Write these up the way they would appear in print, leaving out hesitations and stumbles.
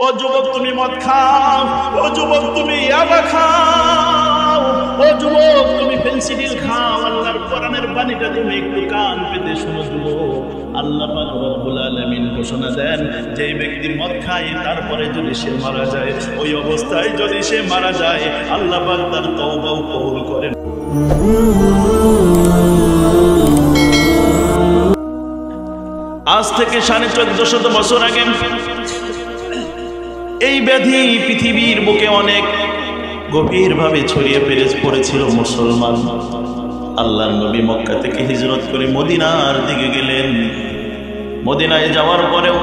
ও যুবক তুমি মদ খাও, ও যুবক তুমি ইয়াবা খাও, ও যুবক তুমি ফেন্সিডিল খাও। আল্লাহর কোরআনের বাণীটা তুমি একটু কান পেতে শোনো যুবক। আল্লাহ পাক রব্বুল আলামিন ঘোষণা দেন, যে ব্যক্তি মদ খায় তারপরে যদি সে মারা যায়, ওই অবস্থায় যদি সে মারা যায় আল্লাহ পাক তার তওবাও কবুল করেন। আজ থেকে 1450 বছর আগে এই ব্যাধি পৃথিবীর বুকে অনেক গভীরভাবে ছড়িয়ে পড়েছিল মুসলমান। আল্লাহর নবী মক্কা থেকে হিজরত করে মদিনার দিকে গেলেন। মদিনায় যাওয়ার পরেও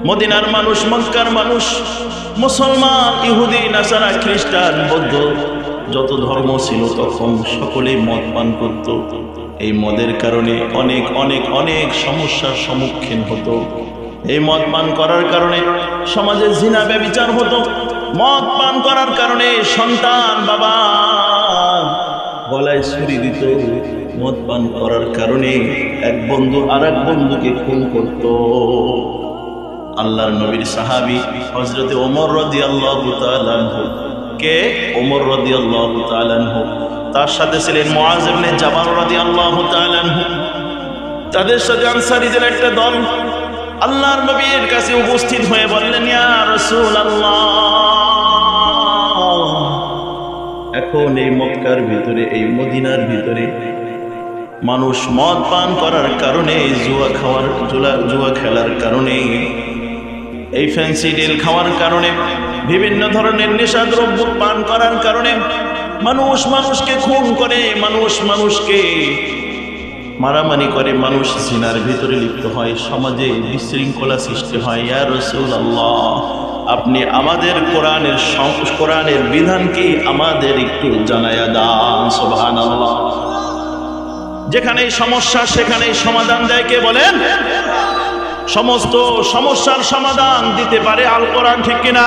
মদিনার মানুষ, মক্কার মানুষ, মুসলমান, ইহুদি, নাসারা, খ্রিস্টান, বৌদ্ধ, যত ধর্ম ছিল তখন সকলেই মদ পান করত। এই মদের কারণে অনেক অনেক অনেক সমস্যার সম্মুখীন হতো। এই মদ পান করার কারণে সমাজে জিনা ব্যভিচার হতো। মদ পান করার কারণে সন্তান বাবা গলায় ছুরি দিত। মদ পান করার কারণে এক বন্ধু আর এক বন্ধুকে খুন করত। আল্লাহর নবীর সাহাবী হযরতে ওমর রাদিয়াল্লাহু তাআলা আনহু, কে? ওমর রাদিয়াল্লাহু তাআলা আনহু। তার সাথে ছিলেন মুআজ ইবনে জাবাল রাদিয়াল্লাহু তাআলা আনহু। তাদের সাথে আনসারীদের একটা দল আল্লাহর নবীর কাছে উপস্থিত হয়ে বললেন, ইয়া রাসূলুল্লাহ, এখন এই মক্কার ভিতরে, এই মদিনার ভিতরে মানুষ মদ পান করার কারণে, জুয়া খেলার কারণে, এই ফেন্সিডিল খাওয়ার কারণে, বিভিন্ন ধরনের নেশাদ্রব্য পান করার কারণে মানুষ মানুষকে খুন করে, মানুষ মানুষকে মারামারি করে, মানুষ জিনার ভিতরে লিপ্ত হয়, সমাজে বিশৃঙ্খলা সৃষ্টি হয়। ইয়া রাসূলুল্লাহ, আপনি আমাদের কোরআনের বিধান কি আমাদের একটু জানায়া দান। সুবহানাল্লাহ। যেখানে সমস্যা সেখানেই সমাধান দেয় কে বলেন? সমস্ত সমস্যার সমাধান দিতে পারে আল কোরআন, ঠিক কিনা?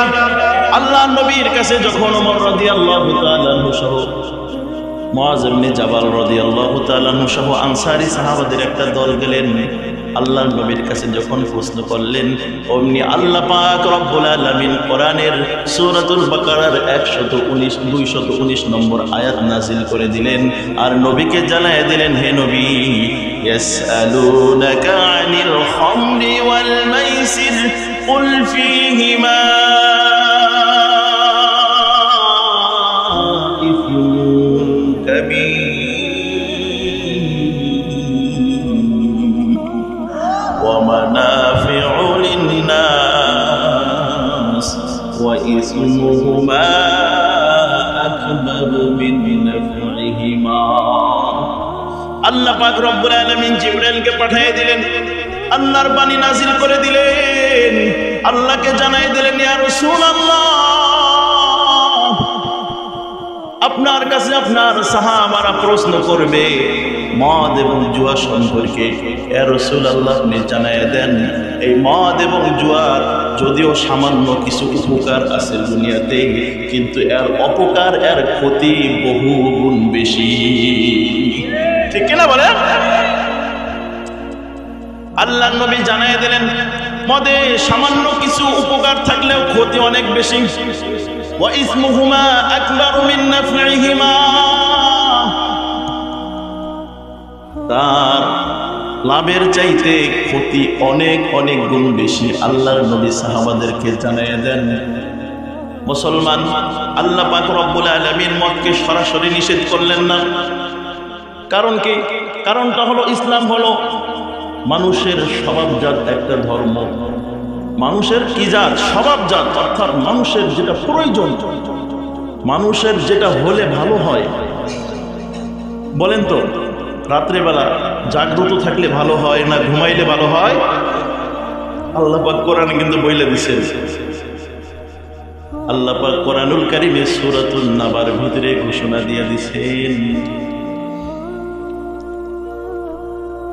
আল্লাহর নবীর কাছে যখন ওমর রাদিয়াল্লাহু তাআলা আনহু সহ মুআজ ইবনে জাবাল রাদিয়াল্লাহু তাআলা আনহু সহ আনসারী সাহাবাদের একটা দল গেলেন, আল্লাহর নবীর কাছে যখন প্রশ্ন করলেন, অমনি আল্লাহ পাক রব্বুল আলামিন কোরআনের সূরাতুল বাকারার 219 নম্বর আয়াত নাযিল করে দিলেন। আর নবীকে জানায় দিলেন, হে নবী, ইয়াসআলুনাকা আনিল খামরি ওয়াল মাইসির কুল ফীহিমা ইসমুন কাবীর ওয়া মানাফিউ লিন-নাস ওয়া ইসমুহুমা আকবারু মিন নাফইহিমা। আল্লাহ পাক রব্বুল আলামিন জিবরাইলকে পাঠিয়ে দিলেন, আল্লাহর বাণী নাযিল করে দিলেন, আল্লাহকে জানাই দিলেন, ইয়া রাসূলুল্লাহ, আপনার কাছে আপনার সাহাবারা প্রশ্ন করবে মদ এবং জুয়া সম্পর্কে। ইয়া রাসূলুল্লাহ, আপনি জানায় দেন, এই মদ এবং জুয়ার যদিও সামান্য কিছু উপকার আছে দুনিয়াতে, কিন্তু এর অপকার, এর ক্ষতি বহু গুণ বেশি, ঠিক কিনা বলেন? আল্লাহর নবী জানায় দিলেন, মদে সামান্য কিছু উপকার থাকলেও ক্ষতি অনেক বেশি। ওয়া ইসমুহুমা আকবারু মিন নাফইহিমা, তার লাভের চাইতে ক্ষতি অনেক অনেক গুণ বেশি। আল্লাহর নবী সাহাবাদেরকে জানায় দেন। মুসলমান, আল্লাহ পাক রব্বুল আলামিন মদকে সরাসরি নিষেধ করলেন না। কারণ কি? কারণটা হলো, ইসলাম হলো মানুষের স্বভাবজাত একটা ধর্ম। মানুষের কি জাত? স্বভাবজাত, অর্থাৎ মানুষের যেটা প্রয়োজন, মানুষের যেটা হলে ভালো হয়। বলেন তো, রাত্রেবেলা জাগ্রত থাকলে ভালো হয় না ঘুমাইলে ভালো হয়? আল্লাহ পাক কোরআনে কিন্তু বলে দিয়েছেন। আল্লাহ পাক কোরআনুল কারীমে সূরাতুন নাবার ভিতরে ঘোষণা দিয়ে দিয়েছেন,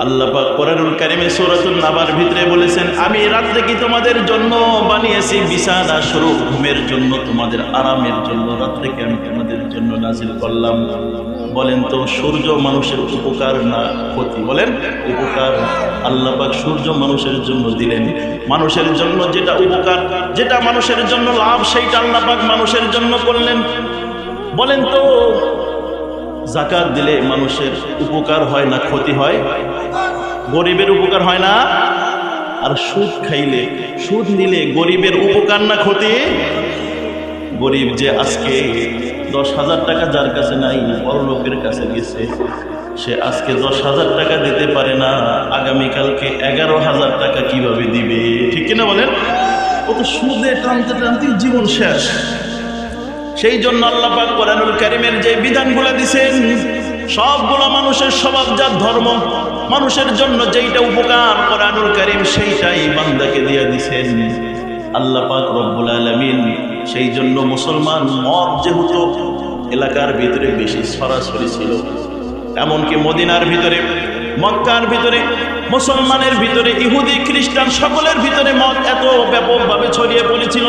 আল্লাহ পাক কোরআনুল কারীমে সূরাতুন নাবার ভিতরে বলেছেন, আমি রাত্রে কি তোমাদের জন্য বানিয়েছি বিছানা স্বরূপ, ঘুমের জন্য, তোমাদের আরামের জন্য রাত্রেকে আমি তোমাদের জন্য নাজিল করলাম। বলেন তো সূর্য মানুষের উপকার না ক্ষতি? বলেন উপকার। আল্লাহ পাক সূর্য মানুষের জন্য দিলেন, মানুষের জন্য যেটা উপকার, যেটা মানুষের জন্য লাভ, সেইটা আল্লাহ পাক মানুষের জন্য করলেন। বলেন তো যাকাত দিলে মানুষের উপকার হয় না ক্ষতি হয়? গরিবের উপকার হয় না? আর সুদ খাইলে, সুদ নিলে গরিবের উপকার না ক্ষতি? গরিব যে আজকে 10,000 টাকা যার কাছে নাই, বড় লোকের কাছে গেছে, সে আজকে 10,000 টাকা দিতে পারে না, আগামীকালকে 11,000 টাকা কিভাবে দিবে? ঠিক কিনা বলেন? ও তো সুদে টানতে টানতে জীবন শেষ। সেই জন্য আল্লাহ পাক কোরআনুল কারীমের যে বিধানগুলো দিয়েছেন সবগুলো মানুষের স্বভাবজাত ধর্ম, মানুষের জন্য যেইটা উপকার কোরআনুল কারীম সেইটাই বান্দাকে দিয়ে দিয়েছেন আল্লাহ পাক রব্বুল আলামিন। সেই জন্য মুসলমান মদ যেহেতু এলাকার ভিতরে বেশি সরাসরি ছিল, এমনকি মদিনার ভিতরে, মক্কার ভিতরে, মুসলমানের ভিতরে, ইহুদি খ্রিস্টান সকলের ভিতরে মদ এত ব্যাপকভাবে ছড়িয়ে পড়েছিল।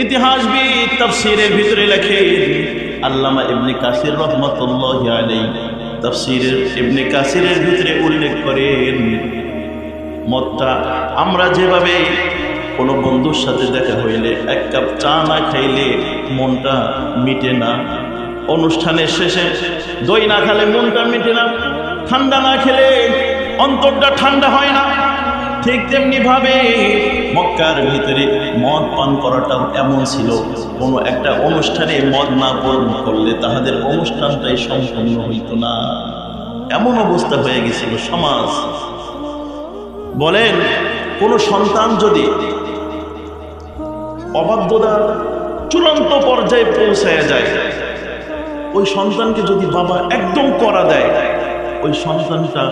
ইতিহাসবিদ তাফসীরের ভিতরে লেখে, আল্লামা ইবনে কাসির রাহমাতুল্লাহি আলাইহি তাফসীরের ইবনে কাসিরের ভিতরে উল্লেখ করেন, মদটা আমরা যেভাবে কোনো বন্ধুর সাথে দেখা হইলে এক কাপ চা না খাইলে মনটা মিটে না, অনুষ্ঠানের শেষে দই না খেলে মনটা মিটে না, ঠান্ডা না খেলে অন্তরটা ঠান্ডা হয় না, ঠিক তেমনি ভাবে মক্কার ভিতরে মদ পান করাটাও এমন ছিল, কোনো একটা অনুষ্ঠানে মদ না পান করলে তাহাদের অনুষ্ঠানটাই সম্পূর্ণ হইত না। এমন অবস্থা হয়ে গেছিল সমাজ। বলেন কোনো সন্তান যদি অবাধ্যতার চূড়ান্ত পর্যায়ে পৌঁছায় যায়, ওই সন্তানকে যদি বাবা একদম কড়া দেয়, ওই সন্তানটা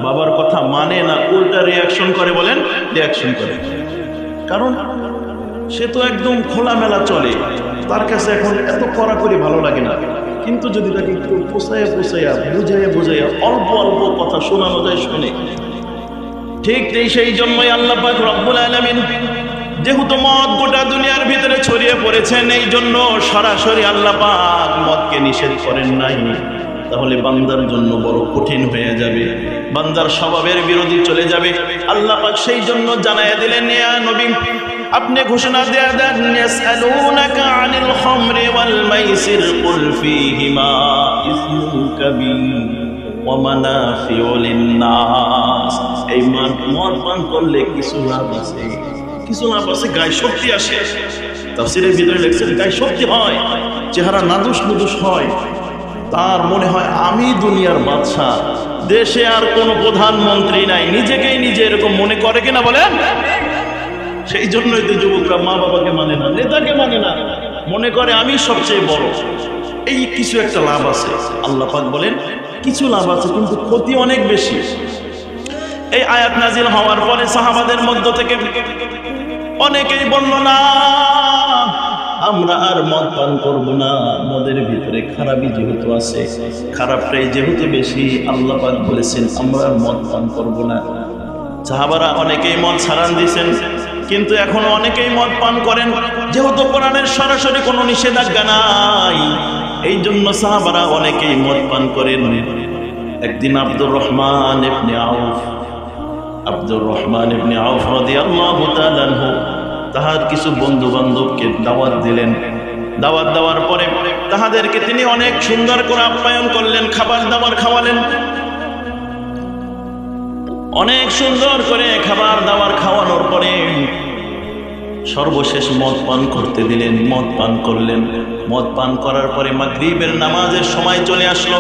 বাবার কথা মানে না, উল্টা রিয়াকশন করে। বলেন রিয়াকশন করে, কারণ সে তো একদম খোলামেলা চলে, তার কাছে এখন এত কড়াকড়ি ভালো লাগে না। কিন্তু যদি তাকে একটু পোষাইয়া পোষাইয়া বুঝাইয়া বুঝাইয়া অল্প অল্প কথা শোনানো যায়, শোনে। ঠিক সেই জন্যই আল্লাহ পাক রব্বুল আলামিন যেহেতু মদ গোটা দুনিয়ার ভিতরে ছড়িয়ে পড়েছেন, এই জন্য সরাসরি আল্লাহ পাক মদকে নিষেধ করেন নাই। তাহলে বান্দার জন্য বড় কঠিন হয়ে যাবে, বান্দার স্বভাবের বিরোধী চলে যাবে। আল্লাহ পাক সেই জন্য জানায়া দিলেন, ইয়া নবী আপনি ঘোষণা দিয়ে দেন, ইয়াসআলুনাকা আনিল খামরি ওয়াল মাইসির কুল ফীহিমা ইসমুন কাবীর ওয়া মানাফিউ লিন-নাস। এই মদ পান করলে কিছু লাভ আছে, কিছু লাভ আছে, গায়ে শক্তি আসে। তাফসীরের ভিতরে লেখছেন গায়ে শক্তি হয়, চেহারা নাদুস নুদুস হয়, তার মনে হয় আমি দুনিয়ার বাদশা, দেশে আর কোনো প্রধানমন্ত্রী নাই, নিজেকেই নিজে এরকম মনে করে কিনা বলেন? সেই জন্যই তো যুবকরা মা বাবাকে মানে না, নেতাকে মানে না, মনে করে আমি সবচেয়ে বড়। এই কিছু একটা লাভ আছে। আল্লাহ পাক বলেন কিছু লাভ আছে কিন্তু ক্ষতি অনেক বেশি। এই আয়াত নাজিল হওয়ার পরে সাহাবাদের মধ্য থেকে অনেকেই বলল, না আমরা আর মদ পান করব না, মদের ভিতরে খারাপই যেহেতু আছে, খারাপটাই যেহেতু বেশি, আল্লাহ পাক বলেছেন আমরা আর মদ পান করব না। সাহাবারা অনেকেই মদ ছাড়ান দিয়েছেন, কিন্তু এখন অনেকেই মদ পান করেন, যেহেতু কোরআনের সরাসরি কোনো নিষেধাজ্ঞা নাই, এই জন্য সাহাবারা অনেকেই মদ পান করেন। একদিন আব্দুর রহমান ইবনে আউফ রাদিয়াল্লাহু তাআলা আনহু তাহার কিছু বন্ধু বান্ধবকে দাওয়াত দিলেন। দাওয়াত দেওয়ার পরে তাহাদেরকে তিনি অনেক সুন্দর করে আপ্যায়ন করলেন, খাবার দাবার খাওয়ালেন, অনেক সুন্দর করে খাবার দাবার খাওয়ানোর পরে সর্বশেষ মদ পান করতে দিলেন। মদ পান করলেন। মদ পান করার পরে মাগরিবের নামাজের সময় চলে আসলো।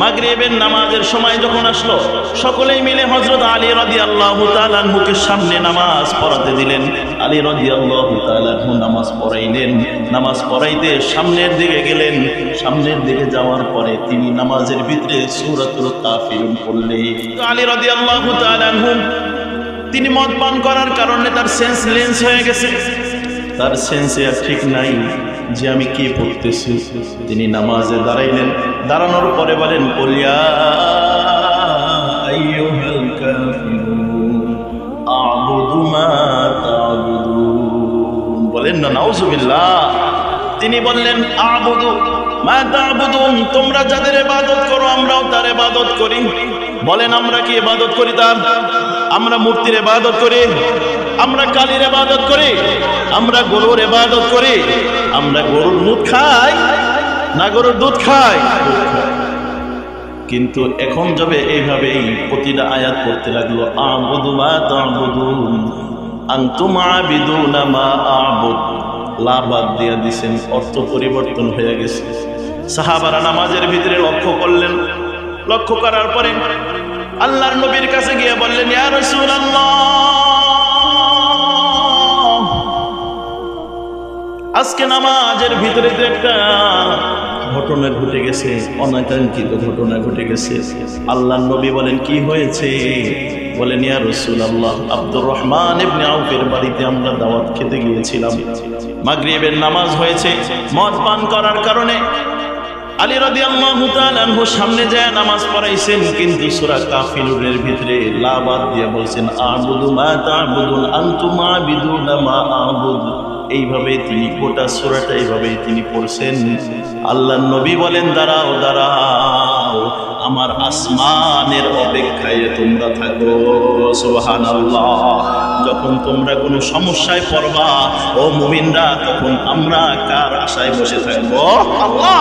মাগরিবের নামাজের সময় যখন আসলো, সকলেই মিলে হযরত আলী রাদিয়াল্লাহু তাআলা আনহুকে সামনে নামাজ পড়াতে দিলেন। আলী রাদিয়াল্লাহু তাআলা আনহু নামাজ পড়াইলেন। নামাজ পড়াইতে সামনের দিকে গেলেন। সামনের দিকে যাওয়ার পরে তিনি নামাজের ভিতরে সূরাতুল কাফিরুন পড়লেন। আলী রাদিয়াল্লাহু তাআলা আনহু তিনি মদ পান করার কারণে তার সেন্স লেন্স হয়ে গেছে, তার সেন্সে আর ঠিক নাই যে আমি কি পড়তেছি। তিনি নামাজে দাঁড়াইলেন। দাঁড়ানোর পরে বলেন, কুল ইয়া না, নাউজুবিল্লাহ। তিনি বললেন আবুদু মা তা'বুদুন, তোমরা যাদের ইবাদত করো আমরাও তার ইবাদত করি। বলেন আমরা কি ইবাদত করি তার? আমরা মূর্তির ইবাদত করি? আমরা কালীর ইবাদত করি? আমরা গরুর ইবাদত করি? আমরা গরুর দুধ খাই না গরুর দুধ খাই? কিন্তু এখন যাবে এইভাবেই প্রতিটা আয়াত পড়তে লাগলো, আ'বুদু মা তা'বুদুন আনতুম আবিদুনা মা আ'বুদ। লা বাদ দিয়া দিছেন, অর্থ পরিবর্তন হয়ে গেছে। সাহাবারা নামাজের ভিতরে লক্ষ্য করলেন, লক্ষ্য করার পরে আল্লাহর নবীর কাছে গিয়ে বললেন, ইয়া রাসূলুল্লাহ, আজকে নামাজের ভিতরে তো একটা ঘটনা ঘটে গেছে, অনাকাঙ্ক্ষিত ঘটনা ঘটে গেছে। আল্লাহর নবী বলেন, কি হয়েছে? বলেন, ইয়া রাসূলুল্লাহ, আব্দুর রহমান ইবনে আউফের বাড়িতে আমরা দাওয়াত খেতে গিয়েছিলাম। মাগরিবের নামাজ হয়েছে, মদ পান করার কারণে আলী রাদিয়াল্লাহু তাআলা আনহু সামনে যায় নামাজ পড়াইছেন, কিন্তু সূরা কাফিরুনের ভিতরে লা বাদ দিয়ে বলছেন, আ'বুদু মা তা'বুদুন আনতুম আবিদুনা মা আ'বুদ। এইভাবে তিনি গোটা সূরাটা এইভাবে তিনি পড়ছেন। আল্লাহর নবী বলেন, দাঁড়াও দাঁড়াও, আমার আসমানের অপেক্ষায় তোমরা থাকো। সুবহানাল্লাহ। যখন তোমরা কোনো সমস্যায় পড়বা ও মুমিনরা, তখন আমরা কার আশায় বসে থাকবো? আল্লাহ।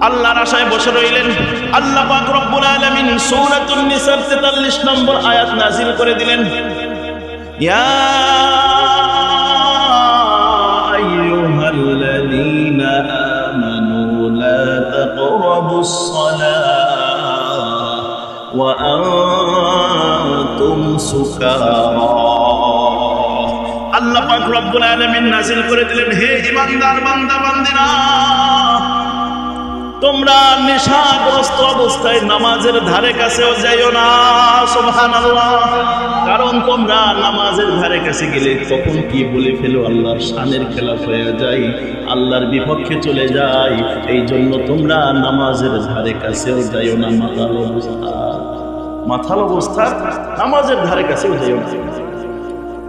আল্লাহর আশায় বসে রইলেন। আল্লাহ পাক রব্বুল আলামিন সূরাতুন নিসার 43 নম্বর আয়াত নাযিল করে দিলেন, ইয়া আইয়ুহাল্লাযীনা আমানু লা তাকরাবুস সালাহ ওয়া আনতুম সুকারা। আল্লাহ পাক রব্বুল আলামিন নাযিল করে দিলেন, হে ঈমানদার বান্দা বান্দিরা, তোমরা নেশাগ্রস্ত অবস্থায় নামাজের ধারে কাছেও যাইও না। সুবহানাল্লাহ। কারণ তোমরা নামাজের ধারে কাছে গেলে তখন কি বলে ফেলো, আল্লাহর শানের খেলাফ হয়ে যায়, আল্লাহর বিপক্ষে চলে যায়। এই জন্য তোমরা নামাজের ধারে কাছেও যাইও না। মাথাল অবস্থা নামাজের ধারে কাছেও যাইও না।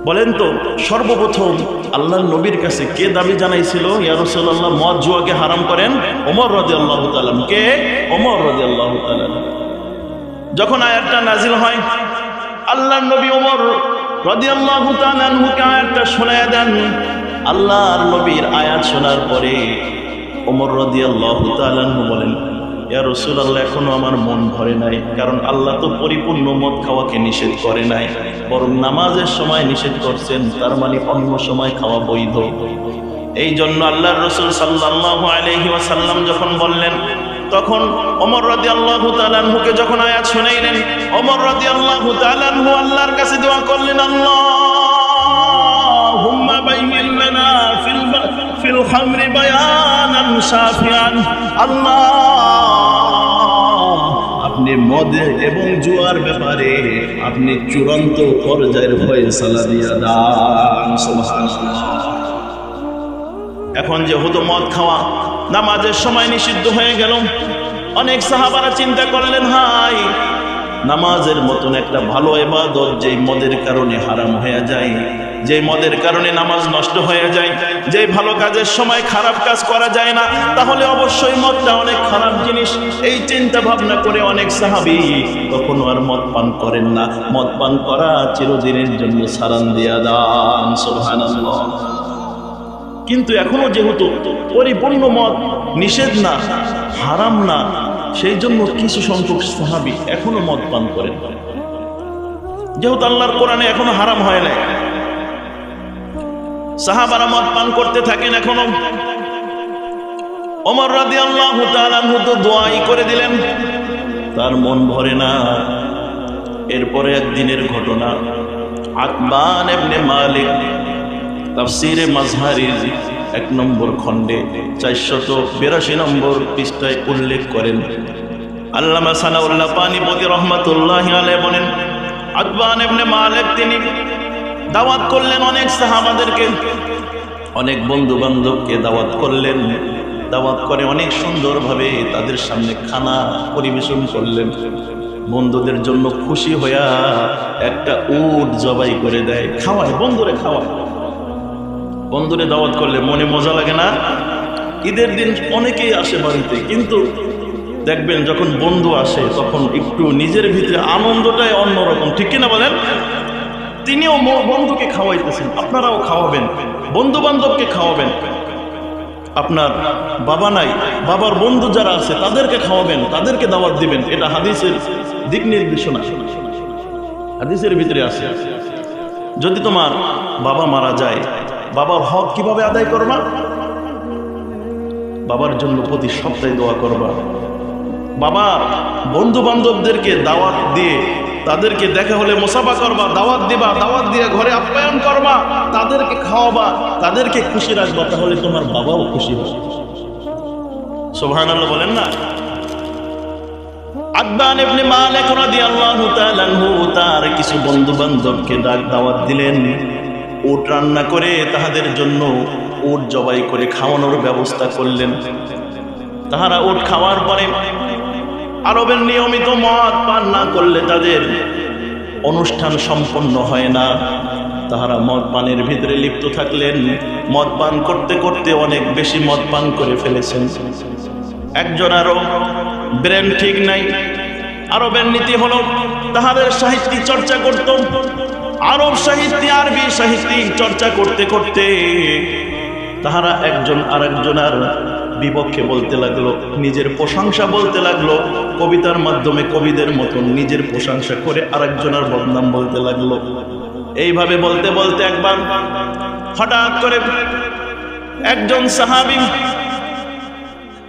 বলেন তো, সর্বপ্রথম আল্লাহর নবীর কাছে কে দাবি জানাইছিল, ইয়া রাসূলুল্লাহ মদ জুয়াকে হারাম করেন? ওমর রাদিয়াল্লাহু তাআলা। কে? ওমর রাদিয়াল্লাহু তাআলা। যখন আয়াতটা নাজিল হয়, আল্লাহর নবী ওমর রাদিয়াল্লাহু তাআলা আনহুকে আয়াতটা শোনায়া দেন। আল্লাহর নবীর আয়াত শোনার পরে ওমর রাদিয়াল্লাহু তাআলা আনহু বলেন, ইয়া রাসূলুল্লাহ, এখনো আমার মন ভরে নাই। কারণ আল্লাহ তো পরিপূর্ণ মদ খাওয়াকে নিষেধ করে নাই, বরং নামাজের সময় নিষেধ করছেন, তার মানে অন্য সময় খাওয়া বৈধ। এই জন্য আল্লাহর রাসূল সাল্লাল্লাহু আলাইহি ওয়াসাল্লাম যখন বললেন, তখন ওমর রাদিয়াল্লাহু তাআলা আনহুকে যখন আয়াত শুনাইলেন, ওমর রাদিয়াল্লাহু তাআলা আনহু আল্লাহর কাছে দোয়া করলেন, আল্লাহুম্মা বাইয়িন লানা ফিল খামরি বায়ানান শাফিআন। আল্লাহ, আপনি মদ এবং জুয়ার ব্যাপারে আপনি চূড়ান্ত পর্যায়ের ফয়সালা দিয়া দান। সুবহানাল্লাহ। এখন যেহেতু মদ খাওয়া নামাজের সময় নিষিদ্ধ হয়ে গেল, অনেক সাহাবারা চিন্তা করলেন, হাই, নামাজের মতন একটা ভালো ইবাদত যেই মদের কারণে হারাম হয়ে যায়, যে মদের কারণে নামাজ নষ্ট হয়ে যায়, যে ভালো কাজের সময় খারাপ কাজ করা যায় না, তাহলে অবশ্যই মদটা অনেক খারাপ জিনিস। এই চিন্তা ভাবনা করে অনেক সাহাবী কখনো আর মদ পান করেন না। মদ পান করা চিরদিনের জন্য সারান দিয়া দান। সুবহানাল্লাহ। কিন্তু এখনো যেহেতু পরিপূর্ণ মদ নিষেধ না, হারাম না, সেই জন্য কিছু সংখ্যক সাহাবী এখনো মদ পান করেন। যেহেতু আল্লাহর কোরআনে এখনো হারাম হয় নাই, সাহাবারা মদ পান করতে থাকেন এখনো। ওমর রাদিয়াল্লাহু তাআলা আনহু তো দোয়াই করে দিলেন, তার মন ভরে না। এরপরে একদিনের ঘটনা, আতবান ইবনে মালিক তাফসীরে মাজহারির 1 নম্বর খণ্ডে 482 নম্বর পৃষ্ঠায় উল্লেখ করেন। আল্লামা সানাউল্লাহ পানিপতি রহমাতুল্লাহি আলাইহি বলেন, আতবান ইবনে মালিক তিনি দাওয়াত করলেন অনেক সাহাবাদেরকে, অনেক বন্ধু বান্ধবকে দাওয়াত করলেন। দাওয়াত করে অনেক সুন্দরভাবে তাদের সামনে খানা পরিবেশন করলেন। বন্ধুদের জন্য খুশি হইয়া একটা উট জবাই করে দেয়, খাওয়ায়, বন্ধুরে খাওয়ায়। বন্ধুরে দাওয়াত করলে মনে মজা লাগে না? ঈদের দিন অনেকেই আসে বাড়িতে, কিন্তু দেখবেন যখন বন্ধু আসে তখন একটু নিজের ভিতরে আনন্দটাই অন্যরকম, ঠিক কিনা বলেন? তিনিও বন্ধুকে খাওয়াইতেছেন, আপনারাও খাওয়াবেন, বন্ধু বান্ধবকে খাওয়াবেন। আপনার বাবা নাই, বাবার বন্ধু যারা আছে তাদেরকে খাওয়াবেন, তাদেরকে দাওয়াত দিবেন। এটা হাদিসের দিক নির্দেশনা, হাদিসের ভিতরে আছে। যদি তোমার বাবা মারা যায়, বাবার হক কিভাবে আদায় করবা? বাবার জন্য প্রতি সপ্তাহে দোয়া করবা। বাবার বন্ধু বান্ধবদেরকে দাওয়াত দিয়ে তাদেরকে দেখা হলে মুসাফা করবা, দাওয়াত দিবা, দাওয়াত দিয়ে ঘরে আপ্যায়ন করবা, তাদেরকে খাওয়াবা, তাদেরকে খুশি রাখবা, তাহলে তোমার বাবাও খুশি হবে। সুবহানাল্লাহ বলেন না? আদনান ইবনে মালিক রাদিয়াল্লাহু তাআলা আনহু তার কিছু বন্ধু বান্ধবকে দাওয়াত দিলেন। উট রান্না করে তাদের জন্য উট জবাই করে খাওয়ানোর ব্যবস্থা করলেন। তাহারা উট খাওয়ার পরে আরবের নিয়মিত মদ পান না করলে তাদের অনুষ্ঠান সম্পন্ন হয় না। তাহারা মদ পানের ভিতরে লিপ্ত থাকলেন। মদ পান করতে করতে অনেক বেশি মদ পান করে ফেলেছেন। একজন আরো ব্রেন ঠিক নাই। আরবের নীতি হলো তাহাদের সাহিত্য চর্চা করত। আরব সাহিত্য, আরবি সাহিত্য চর্চা করতে করতে তাহারা একজন আরেকজনের বিপক্ষে বলতে লাগলো, নিজের প্রশংসা বলতে লাগলো। কবিতার মাধ্যমে কবিদের মতন নিজের প্রশংসা করে আরেকজনের বদনাম বলতে লাগলো। এইভাবে বলতে বলতে একবার হঠাৎ করে একজন সাহাবী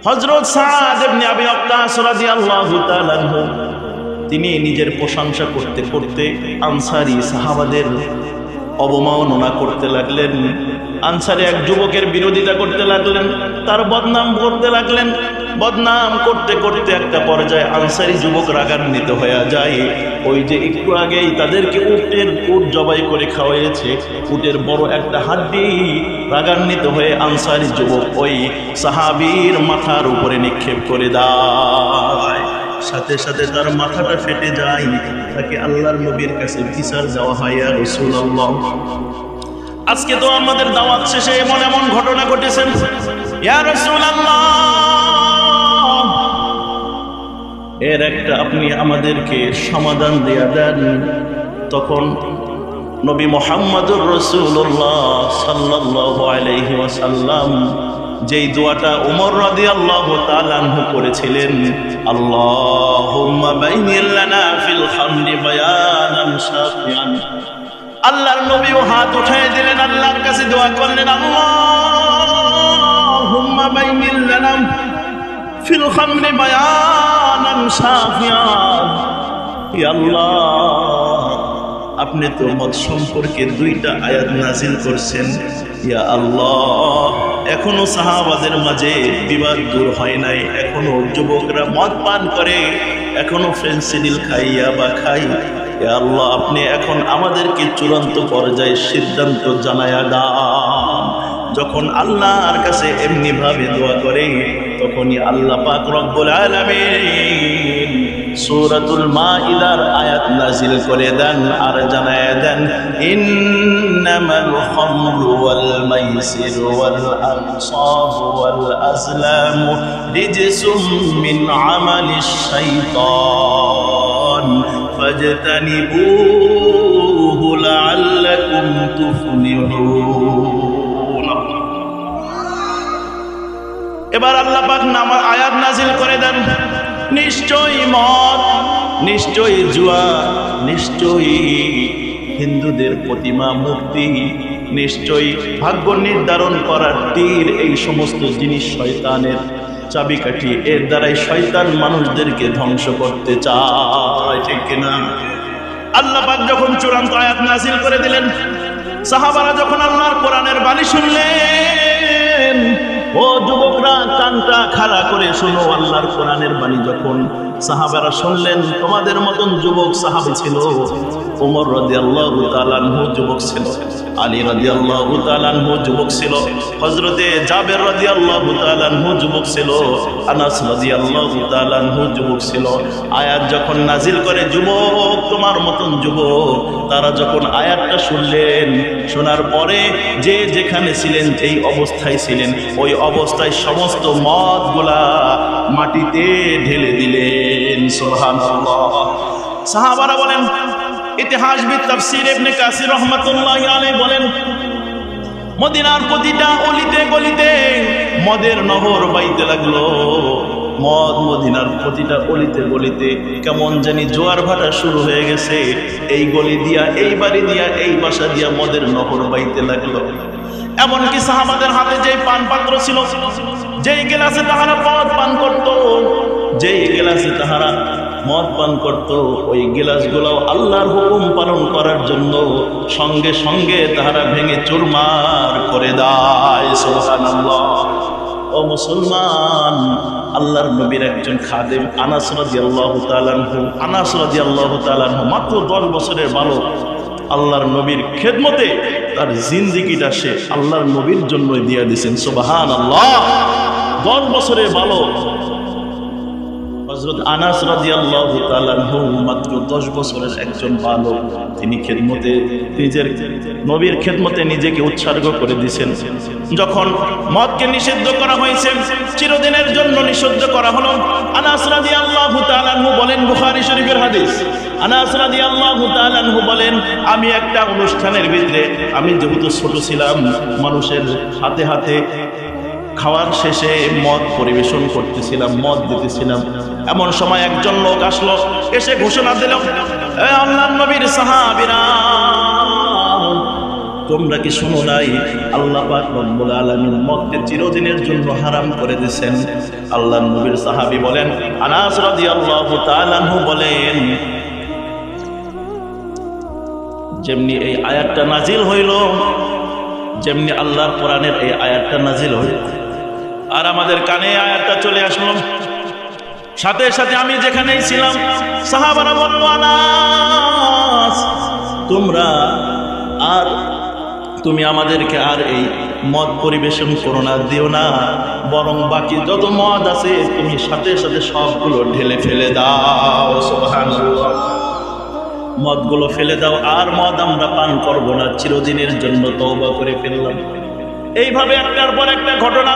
হযরত সাদ ইবনে আবি ওয়াক্কাস রাদিয়াল্লাহু তাআলা আনহু, তিনি নিজের প্রশংসা করতে করতে আনসারী সাহাবাদের অবমাননা করতে লাগলেন। আনসারে এক যুবকের বিরোধিতা করতে লাগলেন, তার বদনাম করতে লাগলেন। বদনাম করতে করতে একটা পর্যায়ে আনসারী যুবক রাগান্বিত হয়ে যায়। ওই যে একটু আগেই তাদেরকে উট জবাই করে খাওয়াইছে, উটের বড় একটা হাড্ডি, রাগান্বিত হয়ে আনসারী যুবক ওই সাহাবীর মাথার উপরে নিক্ষেপ করে দেয়। সাথে সাথে তার মাথাটা ফেটে যায়। তাকে আল্লাহর নবীর কাছে বিচার দেওয়া হয়, ইয়া রাসূলুল্লাহ, আজকে তো আমাদের দাওয়াত শেষে এমন এমন ঘটনা ঘটেছে, ইয়া রাসূলুল্লাহ, এর একটা আপনি আমাদেরকে সমাধান দিয়ে দেন। তখন নবী মুহাম্মদুর রাসূলুল্লাহ সাল্লাল্লাহু আলাইহি ওয়াসাল্লাম যেই দোয়াটা ওমর রাদিয়াল্লাহু তাআলা আনহু করেছিলেন, আল্লাহুম্মা বাইনিল লানা ফিল খামরি বায়ানান শাফিয়ান, আল্লাহর নবীও হাত উঠিয়ে দিলেন, আল্লাহর কাছে দোয়া করলেন, আল্লাহুম্মা বাইনিল লানা ফিল খামরি বায়ানান শাফিয়ান, ইয়া আল্লাহ, আপনি তো মদ সম্পর্কে 2টা আয়াত নাজিল করছেন, ইয়া আল্লাহ, এখনো সাহাবাদের মাঝে বিবাদ দূর হয় নাই, এখনো যুবকরা মদ পান করে, এখনো ফেন্সিডিল খাইয়া বা খাই, ইয়া আল্লাহ, আপনি এখন আমাদেরকে চূড়ান্ত পর্যায়ে সিদ্ধান্ত জানায়া দাও। যখন আল্লাহর কাছে এমনি ভাবে দোয়া করে, তখনই আল্লাহ পাক রব্বুল আলামিন সূরাতুল মাইদার আয়াত নাযিল করে দেন আর জানায়া দেন, ইন্নামাল খামরু ওয়াল মাইসিরু ওয়াল আনসাবু ওয়াল আজলামু রিজসুম মিন আমালিশ শাইতান ফাজতানিবুহু লাআল্লাকুম তুফলিহুন। এবার আল্লাহ পাক আয়াত নাযিল করে দেন, নিশ্চয়ই মদ, নিশ্চয়ই জুয়া, নিশ্চয়ই হিন্দুদের প্রতিমা মূর্তি, নিশ্চয়ই ভাগ্য নির্ধারণ করার তীর, এই সমস্ত জিনিস শয়তানের চাবিকাঠি। এর দ্বারাই শয়তান মানুষদেরকে ধ্বংস করতে চায়, ঠিক কিনা? আল্লাহ পাক যখন চূড়ান্ত আয়াত নাযিল করে দিলেন, সাহাবারা যখন আল্লাহর কোরআনের বাণী শুনলেন, ও যুবকরা কানটা খাড়া করে শোনো, আল্লাহর কোরআনের বাণী যখন সাহাবারা শুনলেন তোমাদের মতন যুবক সাহাবী ছিল। ওমর রাদিয়াল্লাহু তাআলা আনহু যুবক ছিল, আলী রাদিয়াল্লাহু তাআলা আনহু যুবক ছিল, হযরতে জাবের রাদিয়াল্লাহু তাআলা আনহু যুবক ছিল, আনাস রাদিয়াল্লাহু তাআলা আনহু যুবক ছিল। আয়াত যখন নাজিল করে যুবক তোমার মতন যুবক, তারা যখন আয়াতটা শুনলেন, শোনার পরে যে যেখানে ছিলেন, যেই অবস্থায় ছিলেন, ওই অবস্থায় সমস্ত মদগুলা মাটিতে ঢেলে দিলেন। সুবহানাল্লাহ। সাহাবারা বলেন, ইতিহাসবিদ তাফসীর ইবনে কাসির রাহমাতুল্লাহি আলাইহি বলেন, মদিনার প্রতিটা অলিতে গলিতে মদের নহর বাইতে লাগলো। মদ মদিনার প্রতিটা অলিতে গলিতে কেমন জানি জোয়ার ভাটা শুরু হয়ে গেছে। এই গলি দিয়া, এই বাড়ি দিয়া, এই বাসা দিয়া মদের নহর বাইতে লাগলো। এমনকি সাহাবাদের হাতে যে পান পাত্র ছিল, যেই গ্লাসে তাহারা মদ পান করত, যেই গ্লাসে তাহারা মদ পান করত, ওই গ্লাসগুলো আল্লাহর হুকুম পালন করার জন্য সঙ্গে সঙ্গে তাহারা ভেঙে চুরমার করে দেয়। সুবহানাল্লাহ। ও মুসলমান, আল্লাহর নবীর একজন খাদেম আনাস রাদিয়াল্লাহু তাআলা আনহু, আনাস রাদিয়াল্লাহু তাআলা আনহু মাত্র 10 বছরের বালক, আল্লাহর নবীর খেদমতে তার জিন্দেগিটা সে আল্লাহর নবীর জন্য দিয়ে দিয়েছেন। সুবহানাল্লাহ। 10 বছরের বালক হযরত আনাস রাদিয়াল্লাহু তাআলা আনহু মাত্র 10 বছরের একজন বালক, তিনি খেদমতে, নিজের নবীর খেদমতে নিজেকে উৎসর্গ করে দিয়েছেন। যখন মদকে নিষিদ্ধ করা হয়েছে, চিরদিনের জন্য নিষিদ্ধ করা হলো, আনাস রাদিয়াল্লাহু তাআলা আনহু বলেন, বুখারী শরীফের হাদিস, আনাস রাদিয়াল্লাহু তাআলা আনহু বলেন, আমি একটা অনুষ্ঠানের ভিতরে, আমি যেহেতু ছোট ছিলাম, মানুষের হাতে হাতে খাওয়ার শেষে মদ পরিবেশন করতেছিলাম, মদ দিতেছিলাম। এমন সময় একজন লোক আসলো, এসে ঘোষণা দিল, এ আল্লাহর নবীর সাহাবীরা, তোমরা কি শুনো নাই আল্লাহ পাক রব্বুল আলামিন মদকে চিরদিনের জন্য হারাম করে দিয়েছেন? আল্লাহর নবীর সাহাবী বলেন, আনাস রাদিয়াল্লাহু তাআলা আনহু বলেন, যেমনি এই আয়াতটা নাজিল হইল, যেমনি আল্লাহর কোরআনের এই আয়াতটা নাজিল হইল, আর আমাদের কানে আয়াতটা চলে আসলো, সাথে সাথে আমি যেখানেই ছিলাম, সাহাবারা বলল, আনাস, তুমি আমাদেরকে আর এই মদ পরিবেশন করো না, দিও না, বরং বাকি যত মদ আছে তুমি সাথে সাথে সবগুলো ঢেলে ফেলে দাও। সুবহানাল্লাহ। মদগুলো ফেলে দাও, আর মদ আমরা পান করব না, চিরদিনের জন্য তওবা করে ফেললাম। এইভাবে একটার পর একটা ঘটনা,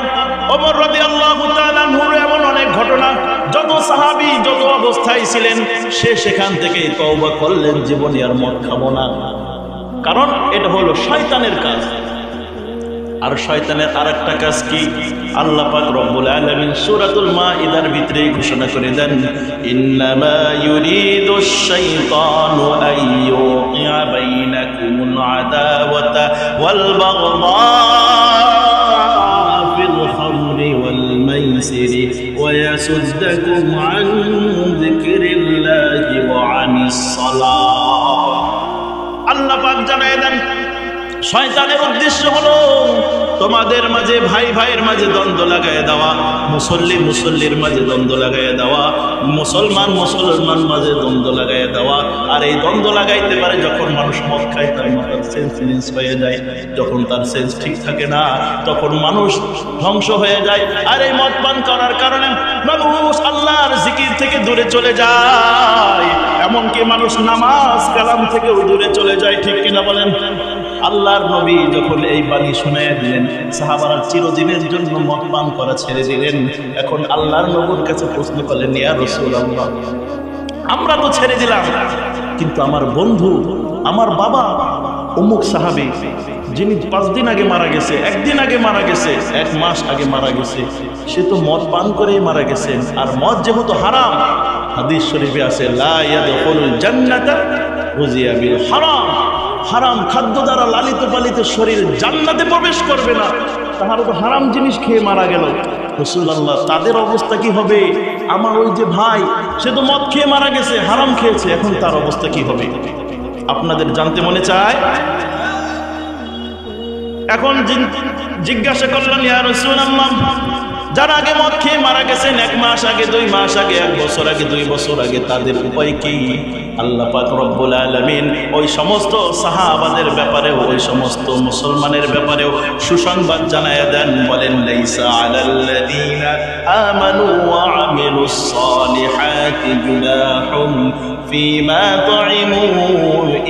ওমর রাদিয়াল্লাহু তাআলা আনহুর এমন অনেক ঘটনা, যত সাহাবী যত অবস্থায় ছিলেন, সে সেখান থেকেই তওবা করলেন, জীবনে আর মদ খাবো না। কারণ এটা হলো শয়তানের কাজ। আর শয়তানের আরেকটা কাজ কি? আল্লাহ পাক রব্বুল আলামিন সূরাতুল মাইদার ভিতরে ঘোষণা করে দেন, ইন্নামা ইউরিদুশ শাইতানু আইয়ুকিয়া বাইনাকুমুল আদাওয়াতা ওয়াল বাগদা ফিল খামরি ওয়াল মাইসিরি ওয়া ইয়াসুদ্দাকুম আন যিকরিল্লাহি ওয়া আনিস সালাহ। আল্লাহ পাক জানায় দেন, শয়তানের উদ্দেশ্য হলো তোমাদের মাঝে ভাই ভাইয়ের মাঝে দ্বন্দ্ব লাগায় দেওয়া, মুসল্লি মুসল্লির মাঝে দ্বন্দ্ব লাগায় দেওয়া, মুসলমান মুসলমান মাঝে দ্বন্দ্ব লাগায় দেওয়া। আর এই দ্বন্দ্ব লাগাইতে পারে যখন মানুষ মদ খায়, তার মাথার সেন্স হয়ে যায়। যখন তার সেন্স ঠিক থাকে না, তখন মানুষ ধ্বংস হয়ে যায়। আর এই মদ পান করার কারণে মানুষ আল্লাহর জিকির থেকে দূরে চলে যায়, এমনকি মানুষ নামাজ কালাম থেকেও দূরে চলে যায়। ঠিক কিনা বলেন? আল্লাহর নবী যখন এই বাণী শুনাইয়া দিলেন, সাহাবারা চিরদিনের জন্য মদ পান করা ছেড়ে দিলেন। এখন আল্লাহর নবীর কাছে প্রশ্ন করলেন, ইয়া রাসূলুল্লাহ, আমরা তো ছেড়ে দিলাম, কিন্তু আমার বন্ধু, আমার বাবা অমুক সাহাবী, যিনি 5 দিন আগে মারা গেছে, 1 দিন আগে মারা গেছে, 1 মাস আগে মারা গেছে, সে তো মদ পান করেই মারা গেছেন। আর মদ যেহেতু হারাম, হাদিস শরীফে আছে, লা ইয়াদখুলুল জান্নাতা গুযিয়া বিল হারাম, হারাম খাদ্য দ্বারা লালিত পালিত শরীর জান্নাতে প্রবেশ করবে না। তাহারা তো হারাম জিনিস খেয়ে মারা গেল। রাসূলুল্লাহ, তাদের অবস্থা কি হবে? আমার ওই যে ভাই, সে তো মদ খেয়ে মারা গেছে, হারাম খেয়েছে, এখন তার অবস্থা কি হবে? আপনাদের জানতে মনে চায়? এখন জিজ্ঞাসা করলেন, ইয়া রাসূলুল্লাহ, যারা আগে মদ খেয়ে মারা গেছেন 1 মাস আগে, 2 মাস আগে, 1 বছর আগে, 2 বছর আগে, তাদের উপায় কি? আল্লাহ পাক রব্বুল আলামিন ওই সমস্ত সাহাবাদের ব্যাপারেও, ওই সমস্ত মুসলমানের ব্যাপারেও সুসংবাদ জানায়া দেন। বলেন লাইসা আলাল্লাযীনা আমানু ওয়া আমিলুস সালিহাতি জুনাহুম ফীমা তুইমু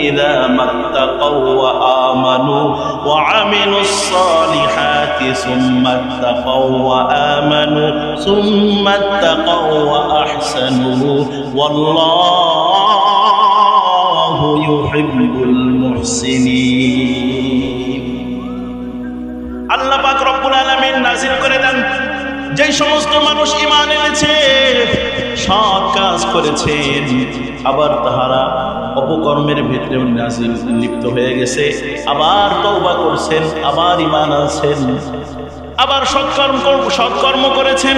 ইযা মাত্তাকাও ওয়া আমানু ওয়া আমিলুস সালিহাতি সুম্মা তাকাও ওয়া আমানু সুম্মা তাকাও ওয়া আহসানু ওয়াল্লাহু ইউহিব্বুল মুহসিনিন। আল্লাহ পাক রব্বুল আলামিন নাযিল করে দেন, যেই সমস্ত মানুষ ঈমান এনেছে, সৎ কাজ করেছেন, আবার তাহারা অপকর্মের ভিতরে লিপ্ত হয়ে গেছে, আবার তওবা করছেন, আবার ঈমান আনছেন, আবার সৎকর্ম করেছেন,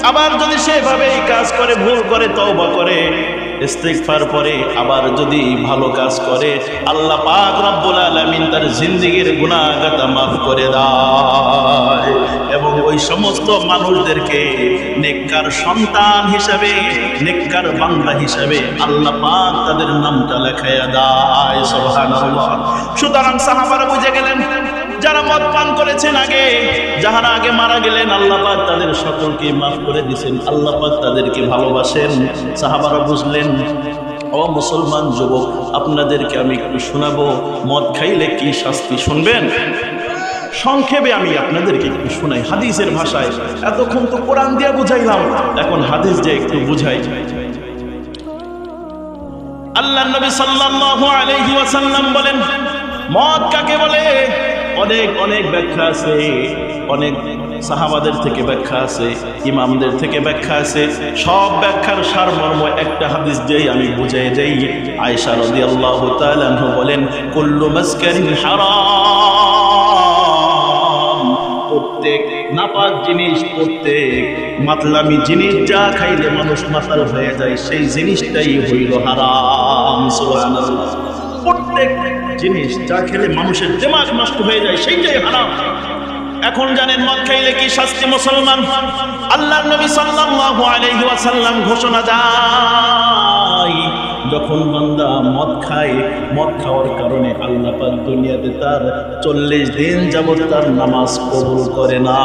আবার যদি সেভাবে কাজ করে, ভুল করে, তওবা করে, ইস্তিগফার পরে, আবার যদি ভালো কাজ করে, আল্লাহ পাক রব্বুল আলামিন তার জিন্দেগীর গুনাহগাতা মাফ করে দেয় এবং ওই সমস্ত মানুষদেরকে নেককার সন্তান হিসাবে, নেককার বান্দা হিসাবে আল্লাহ পাক তাদের নামটা লেখায়া দেয়। সুবহানাল্লাহ। সুতরাং সাহাবারা বুঝে গেলেন, যারা মদ পান করেছেন আগে, যাহারা আগে মারা গেলেন, আল্লাহ পাক তাদের সকলকে মাফ করে দিয়েছেন, আল্লাহ পাক তাদেরকে ভালোবাসেন। সাহাবারা বুঝলেন, ও মুসলমান যুবক, আপনাদেরকে আমি একটু শোনাবো মদ খাইলে কি শাস্তি। শুনবেন? সংক্ষেপে আমি আপনাদেরকে একটু শোনাই হাদিসের ভাষায়। এতক্ষণ তো কোরআন দিয়ে বুঝাইলাম, এখন হাদিস দিয়ে একটু বুঝাই। আল্লাহর নবী সাল্লাল্লাহু আলাইহি ওয়াসাল্লাম বলেন, মদ কাকে বলে? অনেক অনেক ব্যাখ্যা আছে, অনেক সাহাবাদের থেকে ব্যাখ্যা আছে, ইমামদের থেকে ব্যাখ্যা আছে। সব ব্যাখ্যার সারমর্ম একটা হাদিস যেই আমি বুঝাই দেই। আয়েশা রাদিয়াল্লাহু তাআলা আনহা বলেন, কুল্লু মাসকারিন হারাম, প্রত্যেক নাপাক জিনিস, প্রত্যেক মাতলামি জিনিস যা খাইলে মানুষ মাতাল হয়ে যায়, সেই জিনিসটাই হইল হারাম। সুবহানাল্লাহ। প্রত্যেক জিনিস যা খেলে মানুষের দিমাগ নষ্ট হয়ে যায়, সেইটাই হারাম। এখন জানেন মদ খাইলে কি শাস্তি মুসলমান? আল্লাহর নবী সাল্লাল্লাহু আলাইহি ওয়াসাল্লাম ঘোষণা দেয়, যখন বান্দা মদ খায়, মদ খাওয়ার কারণে আল্লাহ পাক দুনিয়াতে তার 40 দিন যাবত তার নামাজ কবুল করে না।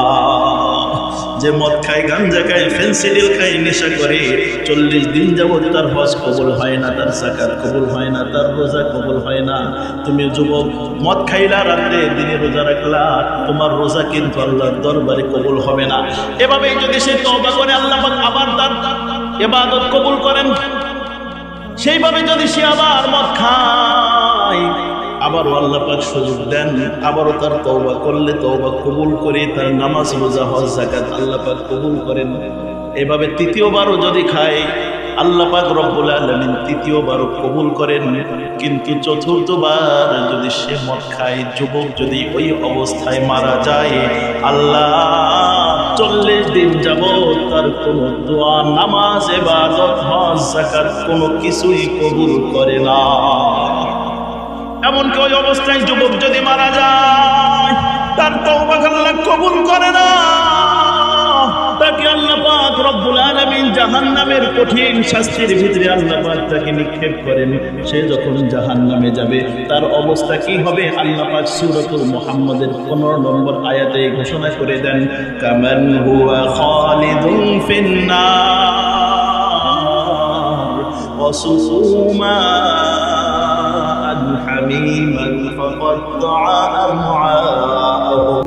যে মদ খায়, গাঞ্জা খায়, ফেন্সিডিল খায়, নেশা করে, 40 দিন যাবত তার হজ কবুল হয় না, তার যাকাত কবুল হয় না, তার রোজা কবুল হয় না। তুমি যুবক মদ খাইলা, রাতে দিনে রোজা রাখলা, তোমার রোজা কিন্তু আল্লাহর দরবারে কবুল হবে না। এভাবেই যদি সে তওবা করে, আল্লাহ পাক আবার তার ইবাদত কবুল করেন। সেইভাবে যদি সে আবার মদ খায়, আবারও আল্লাহ পাক সুযোগ দেন, আবারও তার তওবা করলে তওবা কবুল করে তার নামাজ, রোজা, হজ, যাকাত আল্লাহ পাক কবুল করেন। এভাবে তৃতীয়বারও যদি খায়, আল্লাহ পাক রব্বুল আলামিন তৃতীয়বারও কবুল করেন। কিন্তু চতুর্থবার যদি সে মদ খায়, যুবক যদি ওই অবস্থায় মারা যায়, আল্লাহ 40 দিন যাবত তার কোনো দোয়া, নামাজ, ইবাদত, হজ, যাকাত কোনো কিছুই কবুল করে না। এমনকি ওই অবস্থায় যুবক যদি মারা যায়, তার তওবা আল্লাহ কবুল করে না, তাকে আল্লাহ পাক রব্বুল আলামিন জাহান্নামের কঠিন শাস্তির ভিতরে আল্লাহ পাক তাকে নিক্ষেপ করেন। সে যখন জাহান্নামে যাবে, তার অবস্থা কি হবে? আল্লাহ পাক সূরাতুল মুহাম্মাদের 15 নম্বর আয়াতে ঘোষণা করে দেন, কামান হুয়া খালিদুন ফিন্নার ওয়াসুমা হামিমান ফাকাত্তাআ আমআআহুম।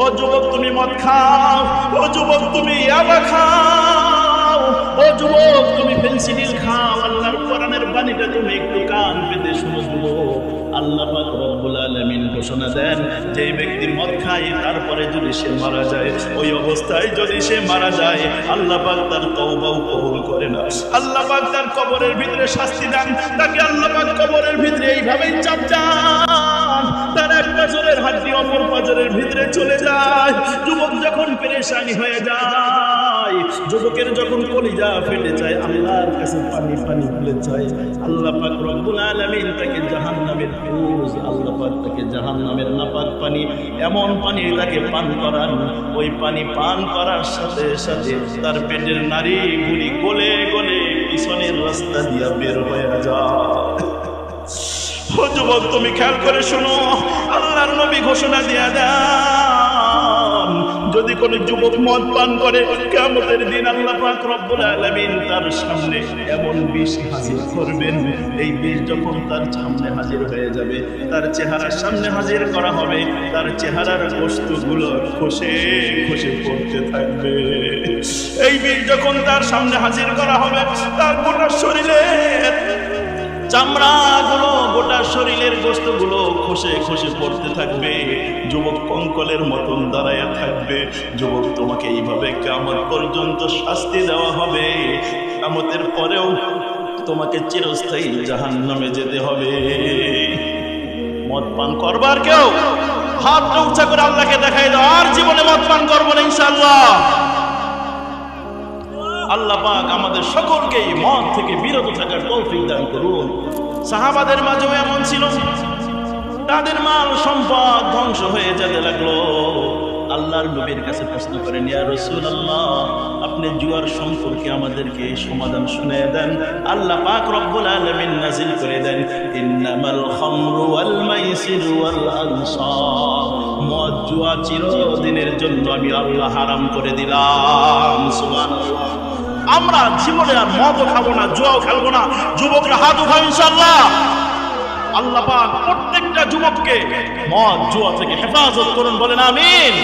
ও যুবক তুমি মদ খাও, ও যুবক তুমি ইয়াবা খাও, ও যুবক তুমি ফেন্সিডিল খাও, আল্লাহর কোরআনের বাণীটা তুমি একটু কান পেতে শুনো যুবক। আল্লাহ পাক রব্বুল আলামিন ঘোষণা দেন, যে ব্যক্তি মদ খায় তারপরে যদি সে মারা যায়, ওই অবস্থায় যদি সে মারা যায়, আল্লাহ পাক তার তওবাও কবুল করে না। আল্লাহ পাক তার কবরের ভিতরে শাস্তি দেন, তাকে আল্লাহ পাক কবরের ভিতরে এইভাবেই চাপ দেন, তার এক পাজরের হাড্ডি অপর পাজরের ভিতরে চলে যায়। যুবক যখন পেরেশানি হয়ে যায়, যুবকের যখন কলিজা ফেটে যায়, আল্লাহর কাছে পানি পানি ভুলে যায়, আল্লাহ পাক রব্বুল আলামিন তাকে জাহান্নামের পুজ, আল্লাহ পাক তাকে জাহান্নামের নাপাক পানি এমন পানি তাকে পান করান, ওই পানি পান করার সাথে সাথে তার পেটের নাড়িগুলি গলে গলে পিছনের রাস্তা দিয়া বের হয়ে যায়। ও যুবক, তুমি খেয়াল করে শোনো, আল্লাহর নবী ঘোষণা দিয়া দেন, যদি কোন যুবক মদ পান করে, কিয়ামতের দিন আল্লাহ পাক রব্বুল আলামিন তার সামনে এমন বিষ হাজির করবেন, এই বিষ যখন তার সামনে হাজির হয়ে যাবে, তার চেহারার সামনে হাজির করা হবে, তার চেহারার বস্তুগুলো খসে খসে পড়তে থাকবে। এই বিষ যখন তার সামনে হাজির করা হবে, তার গোটা শরীরের চামড়াগুলো, গোটা শরীরের গোশতগুলো খসে খসে পড়তে থাকবে। যুবক কঙ্কলের মতন দাঁড়াইয়া থাকবে। যুবক, তোমাকে এইভাবে কিয়ামত পর্যন্ত শাস্তি দেওয়া হবে, কিয়ামতের পরেও তোমাকে চিরস্থায়ী জাহান্নামে যেতে হবে। মদ পান করবার কেউ হাতটা উঁচা করে আল্লাহকে দেখাই দাও, আর জীবনে মদ পান করবো না ইনশাআল্লাহ। আল্লাহ পাক আমাদের সকলকেই মদ থেকে বিরত থাকার তৌফিক দান করুন। সাহাবাদের মাঝেও এমন ছিল, তাদের মাল সম্পদ ধ্বংস হয়ে যেতে লাগলো। আল্লাহর নবীর কাছে প্রশ্ন করেন, ইয়া রাসূলুল্লাহ, আপনি জুয়ার সম্পর্কে আমাদেরকে সমাধান শুনিয়ে দেন। আল্লাহ পাক রব্বুল আলামিন নাযিল করে দেন, ইন্নামাল খামরু ওয়াল মাইসিরু ওয়াল আনসাব, মদ জুয়া চিরদিনের জন্য আমি আল্লাহ হারাম করে দিলাম। সুবহানাল্লাহ। আমরা জীবনে আর মদও খাবো না, জুয়াও খেলবো না। যুবকরা হাত উঠাও ইনশাআল্লাহ। আল্লাহ পাক প্রত্যেকটা যুবককে মদ জুয়া থেকে হেফাজত করুন, বলেন আমিন।